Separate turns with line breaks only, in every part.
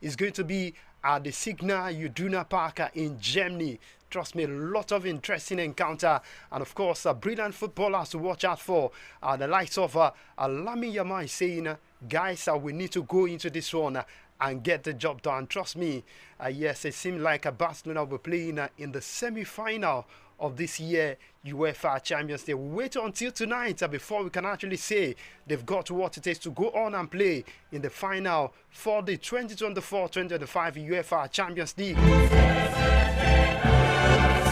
is going to be at the Signal Iduna Park in Germany. Trust me, a lot of interesting encounter, and of course, brilliant footballers to watch out for. The likes of Lamine Yamal is saying, guys, we need to go into this one and get the job done. Trust me, yes, it seems like Barcelona will be playing in the semi-final of this year UEFA Champions League. Wait until tonight before we can actually say they've got what it takes to go on and play in the final for the 2024-2025 UEFA Champions League.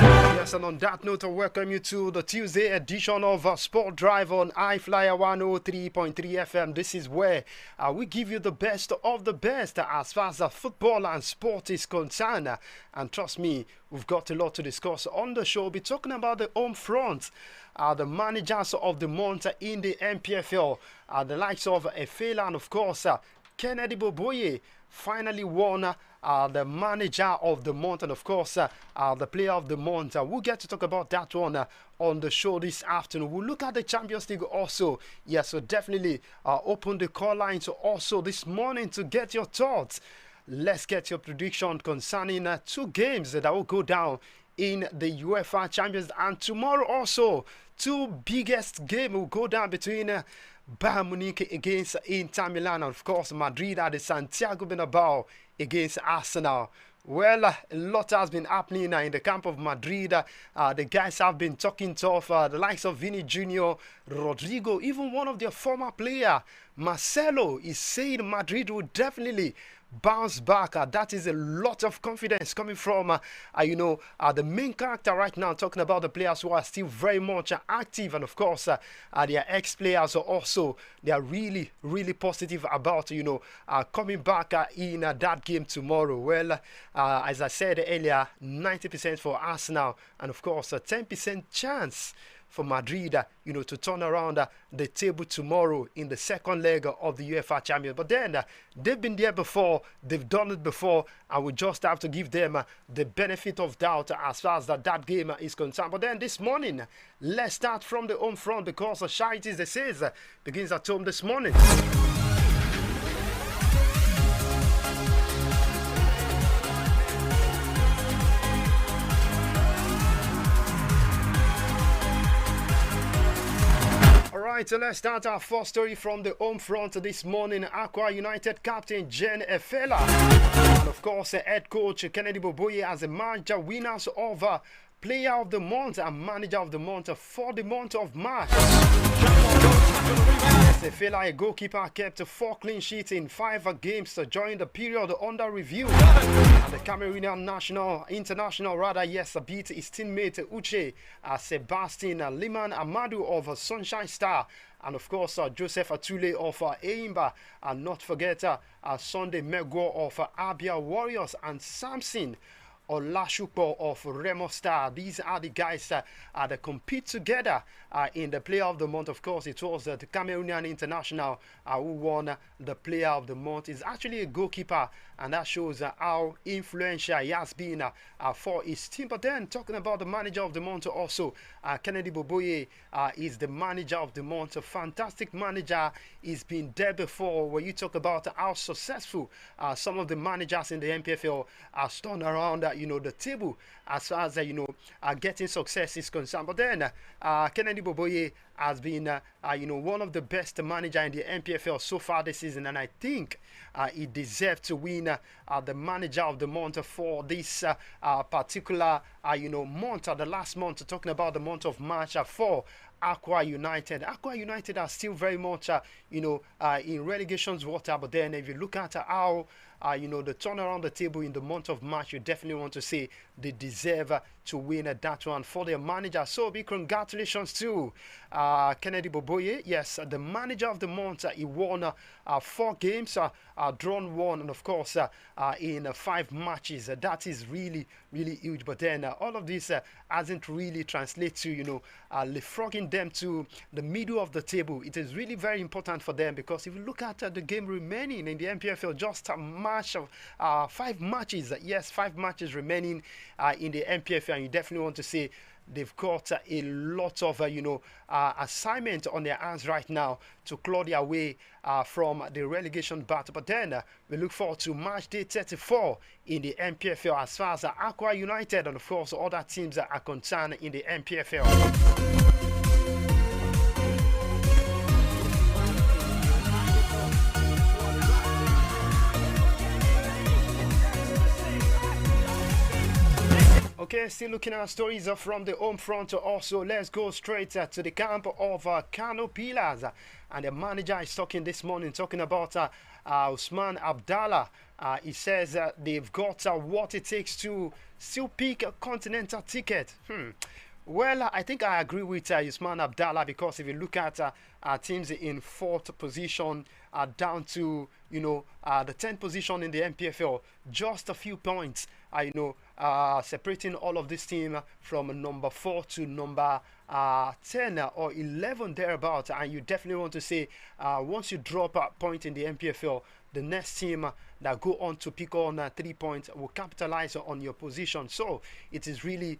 Yes, and on that note, I welcome you to the Tuesday edition of Sport Drive on I-FLIER 103.3 FM. This is where we give you the best of the best as far as football and sport is concerned. And trust me, we've got a lot to discuss on the show. We'll be talking about the home front, the managers of the month in the MPFL, the likes of Efela and, of course, Kennedy Boboye finally won the manager of the month and, of course, the player of the month. We'll get to talk about that one on the show this afternoon. We'll look at the Champions League also. Yes, so definitely open the call lines also this morning to get your thoughts. Let's get your prediction concerning two games that will go down in the UEFA Champions. And tomorrow also, two biggest games will go down between Bayern Munich against Inter Milan, and of course Madrid at the Santiago Bernabeu against Arsenal. Well, a lot has been happening in the camp of Madrid. The guys have been talking tough. The likes of Vini Jr., Rodrigo, even one of their former player, Marcelo, is saying Madrid will definitely bounce back. That is a lot of confidence coming from the main character right now, talking about the players who are still very much active, and of course their ex-players also, they are really positive about coming back in that game tomorrow. Well, as I said earlier, 90% for Arsenal, and of course a 10% chance for Madrid, to turn around the table tomorrow in the second leg of the UEFA Champions. But then they've been there before, they've done it before, and we just have to give them the benefit of doubt as far as that game is concerned. But then this morning, let's start from the home front, because the Shaitis, they says, begins at home this morning. Alright, so let's start our first story from the home front this morning. Aqua United captain Jen Efela and, of course, head coach Kennedy Boboye as a manager winners of Player of the Month and Manager of the Month for the month of March. Efela, a goalkeeper, kept 4 clean sheets in 5 games during the period under review. And the Cameroonian international beat his teammate Uche Sebastian Liman Amadou of Sunshine Star, and of course Joseph Atule of Eimba, and not forget Sunday Megwo of Abia Warriors, and Samson Olashupo of Remo Star. These are the guys that compete together in the Player of the Month. Of course, it was the Cameroonian international who won the Player of the Month. He's actually a goalkeeper, and that shows how influential he has been for his team. But then, talking about the Manager of the Month also, Kennedy Boboye is the Manager of the Month. A fantastic manager. He's been there before. When you talk about how successful some of the managers in the MPFL have turned around the table as far as getting success is concerned. But then Kennedy Boboye has been one of the best managers in the MPFL so far this season, and I think he deserves to win the Manager of the Month for this particular month, the last month, talking about the month of March for Aqua United. Aqua United are still very much in relegation's water, but then if you look at how the turn around the table in the month of March, you definitely want to say they deserve to win that one for their manager. So big congratulations to Kennedy Boboye. Yes, the Manager of the Month. He won 4 games, drawn 1, and of course in 5 matches. That is really huge. But then all of this hasn't really translated to leapfrogging relegation them to the middle of the table. It is really very important for them because if you look at the game remaining in the NPFL, just a match of 5 matches. Yes, 5 matches remaining in the NPFL, and you definitely want to say they've got a lot of assignment on their hands right now to claw their way from the relegation battle. But then we look forward to match day 34 in the NPFL as far as Aqua United and of course other teams are concerned in the NPFL. Okay, still looking at stories from the home front also. Let's go straight to the camp of Kano Pillars. And the manager is talking this morning, talking about Usman Abdallah. He says they've got what it takes to still pick a continental ticket. Well, I think I agree with Usman Abdallah because if you look at teams in 4th position down to the 10th position in the NPFL, just a few points, separating all of this team from number 4 to number 10 or 11 thereabout. And you definitely want to say once you drop a point in the NPFL, the next team that go on to pick on 3 points will capitalize on your position. So it is really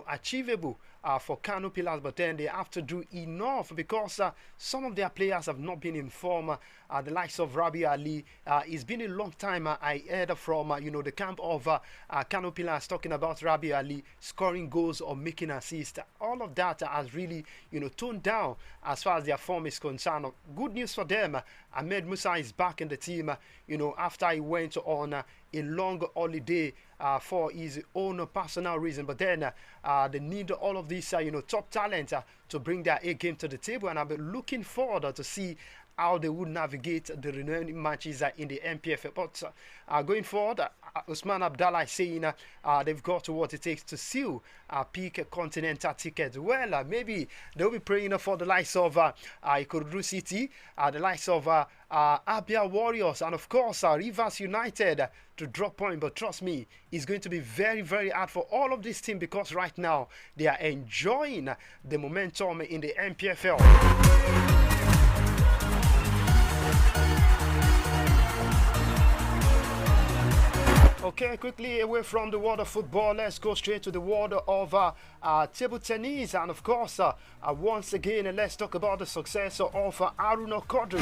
achievable for Kano Pillars, but then they have to do enough because some of their players have not been in form. The likes of Rabi Ali, it's been a long time. I heard from the camp of Kano Pillars talking about Rabi Ali scoring goals or making assists. All of that has really toned down as far as their form is concerned. Good news for them. Ahmed Musa is back in the team after he went on a long holiday for his own personal reason, but then they need all of these top talent to bring their A game to the table, and I've been looking forward to see how they would navigate the remaining matches in the NPFL. But going forward, Usman Abdallah is saying they've got what it takes to seal pick a continental ticket. Well, maybe they'll be praying for the likes of Ikorodu City, the likes of Abia Warriors, and of course Rivers United to drop point. But trust me, it's going to be very, very hard for all of this team because right now they are enjoying the momentum in the NPFL. Okay, quickly away from the world of football, let's go straight to the world of table tennis. And of course, once again, let's talk about the success of Haruna Quadri.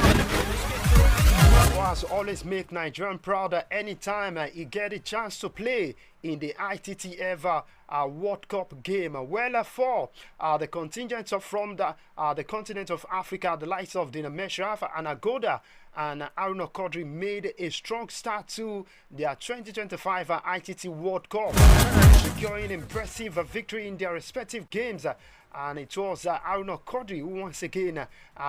Was always make Nigerian proud anytime he get a chance to play in the ITTF World Cup game. Well, for the contingent from the continent of Africa, the likes of Dina Meshraf and Agoda and Haruna Quadri made a strong start to their 2025 ITT World Cup, securing impressive victory in their respective games. And it was Haruna Quadri who once again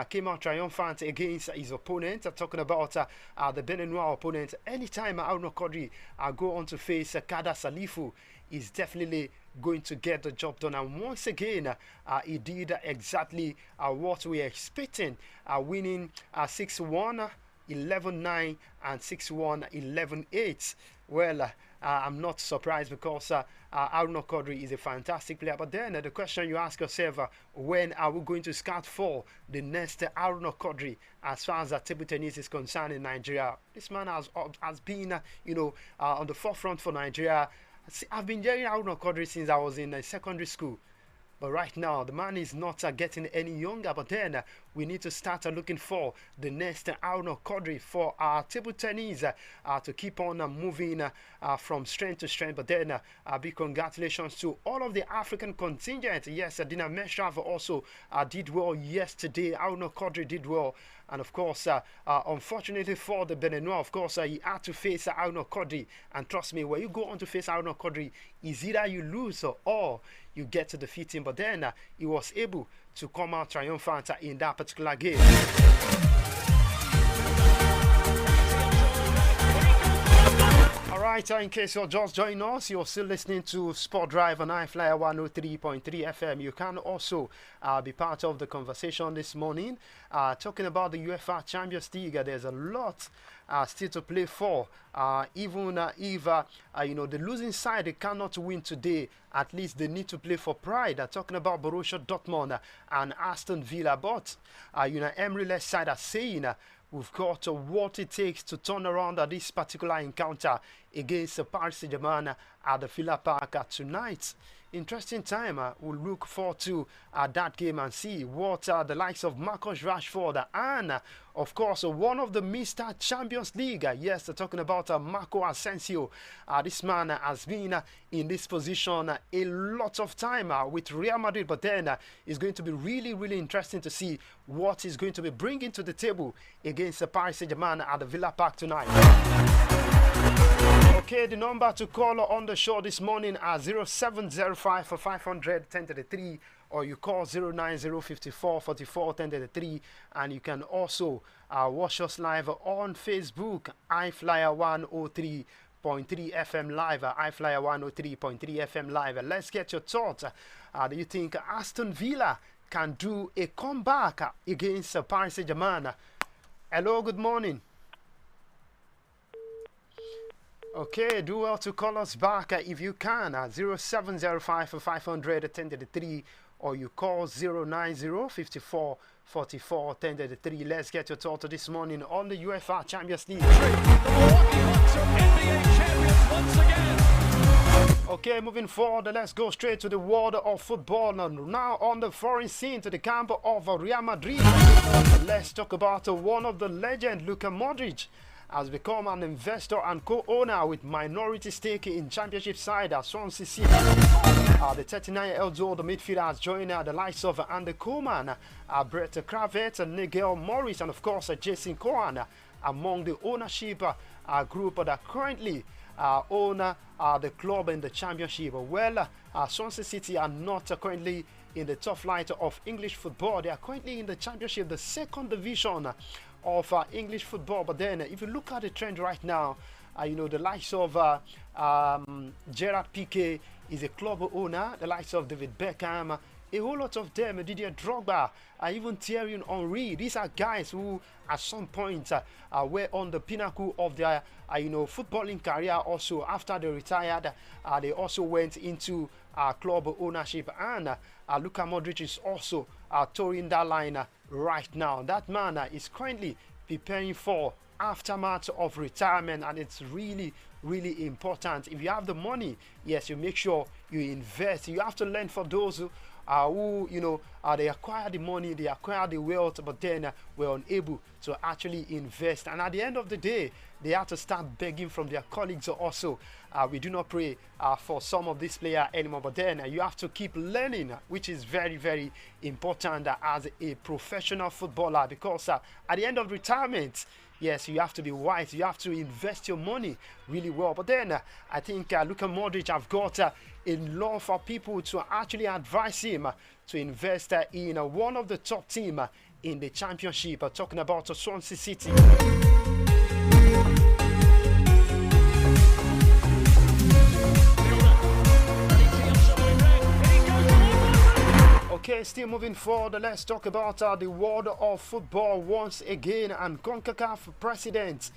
came out triumphant against his opponent. Talking about the Beninois opponent, anytime Haruna Quadri go on to face Kada Salifu, is definitely going to get the job done. And once again, he did exactly what we are expecting, winning 6-1, 11-9, and 6-1, 11-8. Well, I'm not surprised because Haruna Quadri is a fantastic player. But then the question you ask yourself, when are we going to scout for the next Haruna Quadri as far as table tennis is concerned in Nigeria? This man has been, on the forefront for Nigeria. I've been hearing Haruna Quadri since I was in secondary school. But right now, the man is not getting any younger. But then we need to start looking for the next Haruna Quadri for our table tennis to keep on moving from strength to strength. But then big congratulations to all of the African contingent. Yes, Dina Meshraf also did well yesterday. Haruna Quadri did well. And of course, unfortunately for the Beninois, of course, he had to face Haruna Quadri. And trust me, when you go on to face Haruna Quadri, it's either you lose or you get to defeat him. But then he was able to come out triumphant in that particular game. All right, right, in case you're just joining us, you're still listening to Sport Drive on I-FLIER 103.3 FM. You can also be part of the conversation this morning, talking about the UEFA Champions League. There's a lot still to play for. Even if the losing side, they cannot win today, at least they need to play for pride. Talking about Borussia Dortmund and Aston Villa, but Emery-led side are saying we've got what it takes to turn around this particular encounter against Paris Saint-Germain at the Villa Park tonight. Interesting time. We'll look forward to that game and see what the likes of Marcus Rashford and, of course, one of the Mr. Champions League. Yes, talking about Marco Asensio. This man has been in this position a lot of time with Real Madrid, but then it's going to be really, really interesting to see what he's going to be bringing to the table against Paris Saint-Germain at the Villa Park tonight. Okay, the number to call on the show this morning are 0705 for 500 1033, or you call 09054 44 1033, and you can also watch us live on Facebook, I-FLIER 103.3 FM live, I-FLIER 103.3 FM live. Let's get your thoughts. Do you think Aston Villa can do a comeback against Paris Saint-Germain? Hello, good morning. Okay, do well to call us back if you can at 0705 for 500 1033, or you call 09054 44 1033. Let's get your thoughts this morning on the UEFA Champions League. Okay, moving forward, let's go straight to the world of football. Now on the foreign scene, to the camp of Real Madrid. Let's talk about one of the legends, Luka Modric. Has become an investor and co-owner with minority stake in championship side Swansea City. The 39-year-old midfielder has joined the likes of Andy Coleman, Brett Kravitz, Nigel Morris, and of course Jason Cohen among the ownership group that currently own the club in the championship. Well, Swansea City are not currently in the top flight of English football. They are currently in the championship, the second division of English football. But then if you look at the trend right now, the likes of Gerard Piqué is a club owner, the likes of David Beckham, a whole lot of them, Didier Drogba, even Thierry Henry. These are guys who at some point were on the pinnacle of their footballing career. Also after they retired, they also went into club ownership, and Luka Modric is also touring that line right now. That man is currently preparing for aftermath of retirement, and it's really, really important. If you have the money, yes, you make sure you invest. You have to learn for those who they acquire the money, they acquire the wealth, but then were unable to actually invest. And at the end of the day, they have to start begging from their colleagues also. We do not pray for some of these players anymore, but then you have to keep learning, which is very, very important as a professional footballer, because at the end of retirement, yes, you have to be wise. You have to invest your money really well. But then I think Luka Modric have got a lot for people to actually advise him to invest in one of the top teams in the championship. Talking about Swansea City. Okay, still moving forward, let's talk about the world of football once again. And CONCACAF President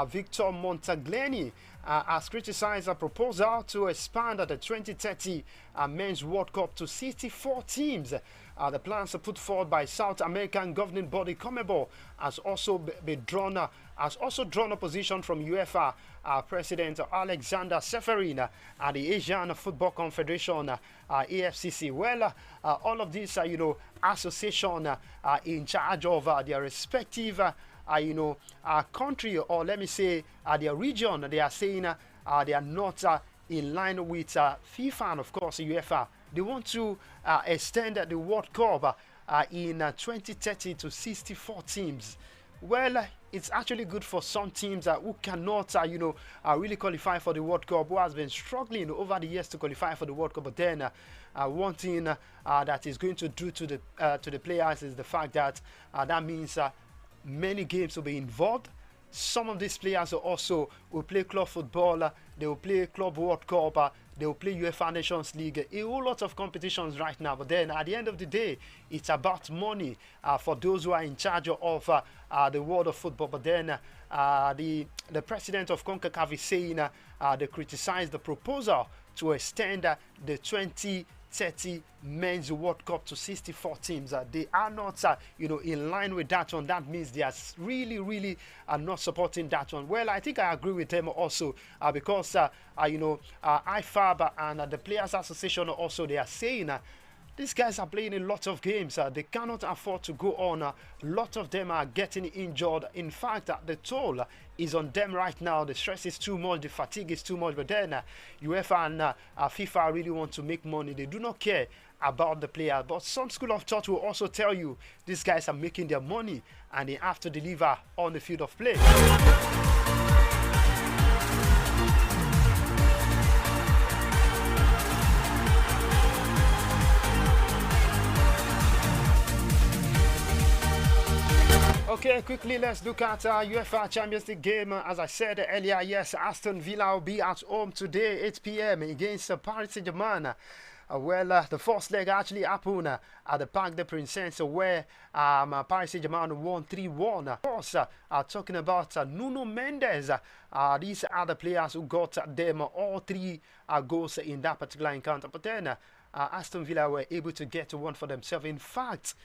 Victor Montagleni has criticized a proposal to expand the 2030 Men's World Cup to 64 teams. The plans put forward by South American governing body CONMEBOL has also drawn opposition from UEFA President Alexander Seferin and the Asian Football Confederation AFCC. Well, all of these association in charge of their respective country, or let me say their region, they are saying they are not in line with FIFA and of course UEFA. They want to extend the World Cup in 2030 to 64 teams. Well, it's actually good for some teams who cannot, really qualify for the World Cup, who has been struggling over the years to qualify for the World Cup. But then, one thing that is going to do to the players is the fact that that means many games will be involved. some of these players also will play club football, they will play Club World Cup, they will play UEFA Nations League, a whole lot of competitions right now. But then at the end of the day, it's about money for those who are in charge of the world of football. But then the president of CONCACAF is saying they criticized the proposal to extend the 2030 Men's World Cup to 64 teams. They are not, in line with that one. That means they are really not supporting that one. Well, I think I agree with them also because, IFAB and the Players Association also, they are saying these guys are playing a lot of games. They cannot afford to go on. A lot of them are getting injured. In fact, the toll is on them right now. The stress is too much. The fatigue is too much. But then UEFA and FIFA really want to make money. They do not care about the player. But some school of thought will also tell you these guys are making their money and they have to deliver on the field of play. Okay, quickly let's look at UEFA Champions League game. As I said earlier, yes, Aston Villa will be at home today, 8 p.m. against Paris Saint-Germain. The first leg actually happened at the Parc des Princes, where Paris Saint-Germain won 3-1. Of course, talking about Nuno Mendes, these are the players who got them all three goals in that particular encounter. But then Aston Villa were able to get one for themselves. In fact,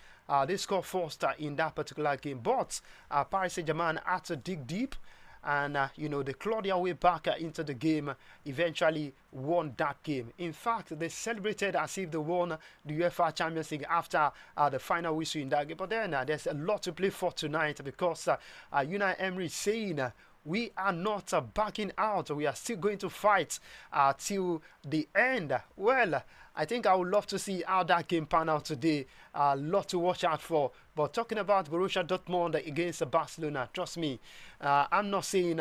they scored first in that particular game, but Paris Saint-Germain had to dig deep, and they clawed their way back into the game, eventually won that game. In fact, they celebrated as if they won the UEFA Champions League after the final whistle in that game. But then there's a lot to play for tonight, because Unai Emery is saying we are not backing out. We are still going to fight till the end. Well, I think I would love to see how that game pan out today. A lot to watch out for. But talking about Borussia Dortmund against Barcelona, trust me, I'm not saying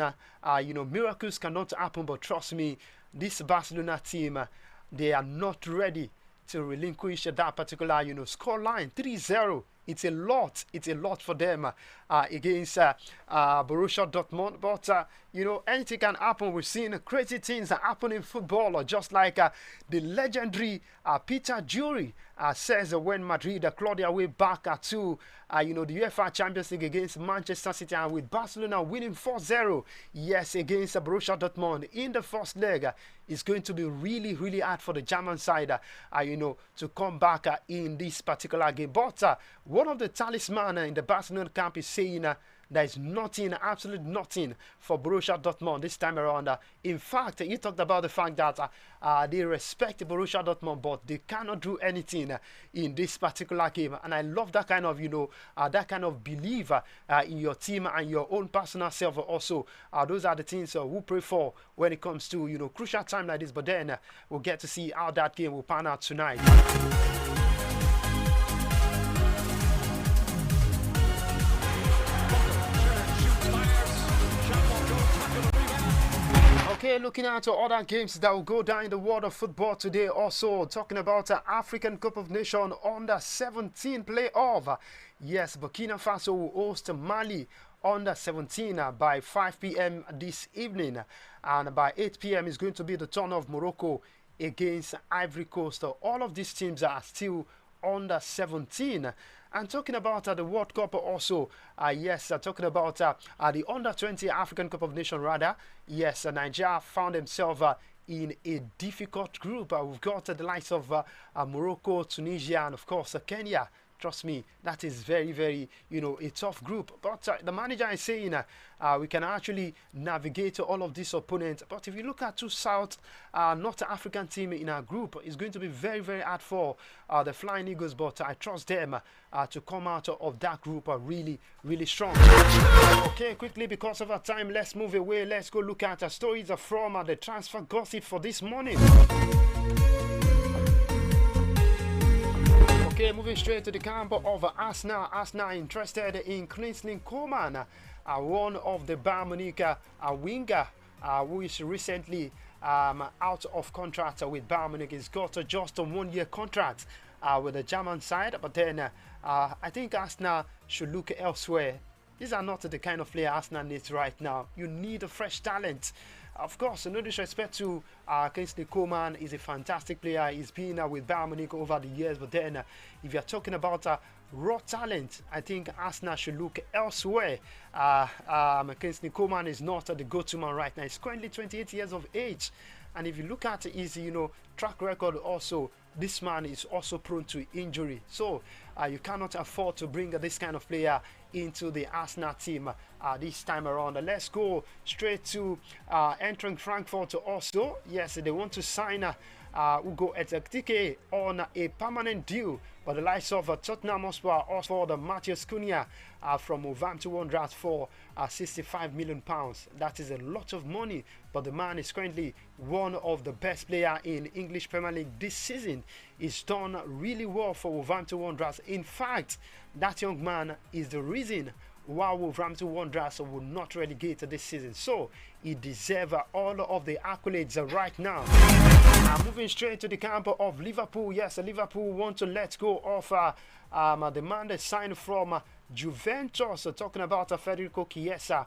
miracles cannot happen, but trust me, this Barcelona team, they are not ready to relinquish that particular score line. 3-0. It's a lot for them against Borussia Dortmund. But anything can happen. We've seen crazy things happen in football, just like the legendary Peter Jury says when Madrid clawed their way back to the UEFA Champions League against Manchester City, and with Barcelona winning 4-0, yes, against Borussia Dortmund in the first leg. It's going to be really hard for the German side, to come back in this particular game. But one of the talisman in the Barcelona camp is saying there is nothing, absolute nothing for Borussia Dortmund this time around. In fact, he talked about the fact that they respect Borussia Dortmund, but they cannot do anything in this particular game. And I love that kind of belief in your team and your own personal self also. Those are the things we pray for when it comes to crucial time like this. But then we'll get to see how that game will pan out tonight. Okay, looking at other games that will go down in the world of football today, also talking about African Cup of Nations under 17 playoff. Yes, Burkina Faso will host Mali under 17 by 5 p.m. this evening, and by 8 p.m. is going to be the turn of Morocco against Ivory Coast. All of these teams are still under 17. And talking about the World Cup also, talking about the under 20 African Cup of Nations rather, yes, Nigeria found themselves in a difficult group. We've got the likes of Morocco, Tunisia, and of course Kenya. Trust me, that is very, a tough group. But the manager is saying we can actually navigate all of these opponents. But if you look at two South North African team in our group, it's going to be very hard for the Flying Eagles. But I trust them to come out of that group really strong. Okay, quickly, because of our time, let's move away. Let's go look at stories from the transfer gossip for this morning. Okay, moving straight to the camp of Arsenal. Arsenal interested in Kingsley Coman, one of the Bayern Munich winger who is recently out of contract with Bayern Munich. He's got just a 1-year contract with the German side, but then I think Arsenal should look elsewhere These are not the kind of player Arsenal needs right now. You need a fresh talent. Of course, no disrespect to Kingsley Coman, is a fantastic player. He's been with Bayern Munich over the years. But then, if you're talking about raw talent, I think Arsenal should look elsewhere. Kingsley Coman is not the go-to man right now. He's currently 28 years of age. And if you look at his, track record also, this man is also prone to injury. So you cannot afford to bring this kind of player into the Arsenal team this time around. Let's go straight to entering Frankfurt also. Yes, they want to sign Ugo Ekitike on a permanent deal, but the likes of Tottenham Hotspur also the Matheus Cunha from Wolverhampton Wanderers for £65 million. That is a lot of money, but the man is currently one of the best players in English Premier League this season. He's done really well for Wolverhampton Wanderers. In fact, that young man is the reason why Wolverhampton Wanderers will not relegate this season. So he deserves all of the accolades right now. Moving straight to the camp of Liverpool. Yes, Liverpool want to let go of the man they signed from Juventus. Talking about Federico Chiesa.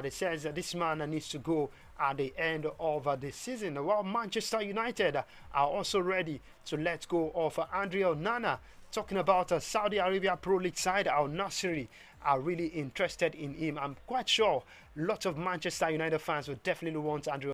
They says this man needs to go at the end of the season. While Manchester United are also ready to let go of Andre Onana. Talking about Saudi Arabia Pro League side, Al Nassr are really interested in him. I'm quite sure a lot of Manchester United fans will definitely want Andre